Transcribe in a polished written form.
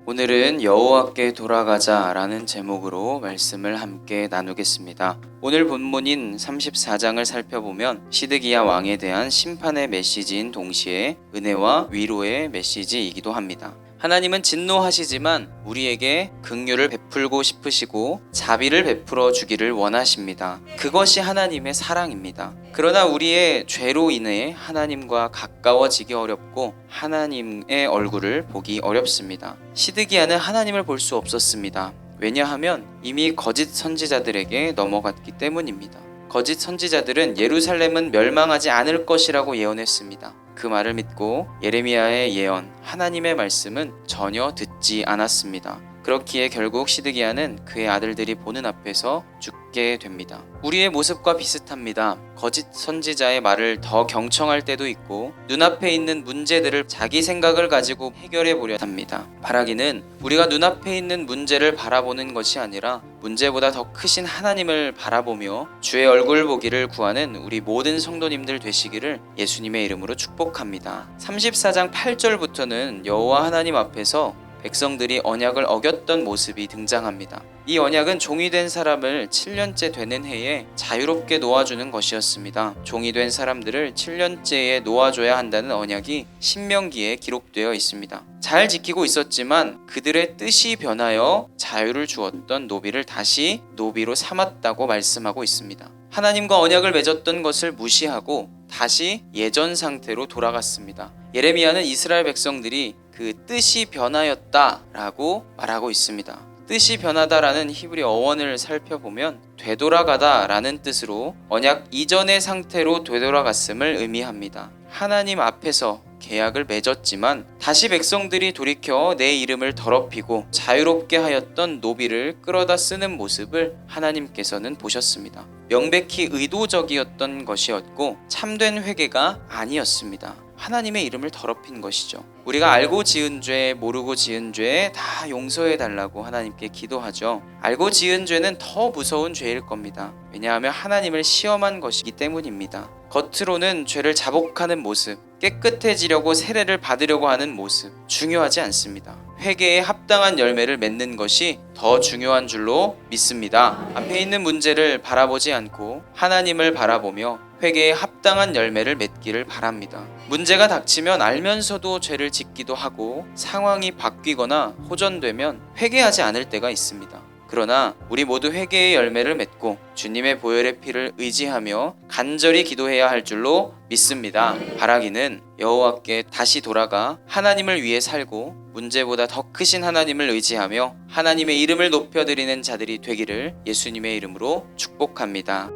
오늘은 여호와께 돌아가자 라는 제목으로 말씀을 함께 나누겠습니다. 오늘 본문인 34장을 살펴보면 시드기야 왕에 대한 심판의 메시지인 동시에 은혜와 위로의 메시지이기도 합니다. 하나님은 진노하시지만 우리에게 긍휼을 베풀고 싶으시고 자비를 베풀어 주기를 원하십니다. 그것이 하나님의 사랑입니다. 그러나 우리의 죄로 인해 하나님과 가까워지기 어렵고 하나님의 얼굴을 보기 어렵습니다. 시드기야는 하나님을 볼 수 없었습니다. 왜냐하면 이미 거짓 선지자들에게 넘어갔기 때문입니다. 거짓 선지자들은 예루살렘은 멸망하지 않을 것이라고 예언했습니다. 그 말을 믿고 예레미야의 예언, 하나님의 말씀은 전혀 듣지 않았습니다. 그렇기에 결국 시드기야는 그의 아들들이 보는 앞에서 죽게 됩니다. 우리의 모습과 비슷합니다. 거짓 선지자의 말을 더 경청할 때도 있고 눈앞에 있는 문제들을 자기 생각을 가지고 해결해 보려 합니다. 바라기는 우리가 눈앞에 있는 문제를 바라보는 것이 아니라 문제보다 더 크신 하나님을 바라보며 주의 얼굴 보기를 구하는 우리 모든 성도님들 되시기를 예수님의 이름으로 축복합니다. 34장 8절부터는 여호와 하나님 앞에서 백성들이 언약을 어겼던 모습이 등장합니다. 이 언약은 종이 된 사람을 7년째 되는 해에 자유롭게 놓아주는 것이었습니다. 종이 된 사람들을 7년째에 놓아줘야 한다는 언약이 신명기에 기록되어 있습니다. 잘 지키고 있었지만 그들의 뜻이 변하여 자유를 주었던 노비를 다시 노비로 삼았다고 말씀하고 있습니다. 하나님과 언약을 맺었던 것을 무시하고 다시 예전 상태로 돌아갔습니다. 예레미야는 이스라엘 백성들이 그 뜻이 변하였다라고 말하고 있습니다. 뜻이 변하다라는 히브리 어원을 살펴보면 되돌아가다라는 뜻으로 언약 이전의 상태로 되돌아갔음을 의미합니다. 하나님 앞에서 계약을 맺었지만 다시 백성들이 돌이켜 내 이름을 더럽히고 자유롭게 하였던 노비를 끌어다 쓰는 모습을 하나님께서는 보셨습니다. 명백히 의도적이었던 것이었고 참된 회개가 아니었습니다. 하나님의 이름을 더럽힌 것이죠. 우리가 알고 지은 죄, 모르고 지은 죄 다 용서해 달라고 하나님께 기도하죠. 알고 지은 죄는 더 무서운 죄일 겁니다. 왜냐하면 하나님을 시험한 것이기 때문입니다. 겉으로는 죄를 자복하는 모습, 깨끗해지려고 세례를 받으려고 하는 모습 중요하지 않습니다. 회개에 합당한 열매를 맺는 것이 더 중요한 줄로 믿습니다. 앞에 있는 문제를 바라보지 않고 하나님을 바라보며 회개에 합당한 열매를 맺기를 바랍니다. 문제가 닥치면 알면서도 죄를 짓기도 하고 상황이 바뀌거나 호전되면 회개하지 않을 때가 있습니다. 그러나 우리 모두 회개의 열매를 맺고 주님의 보혈의 피를 의지하며 간절히 기도해야 할 줄로 믿습니다. 바라기는 여호와께 다시 돌아가 하나님을 위해 살고 문제보다 더 크신 하나님을 의지하며 하나님의 이름을 높여드리는 자들이 되기를 예수님의 이름으로 축복합니다.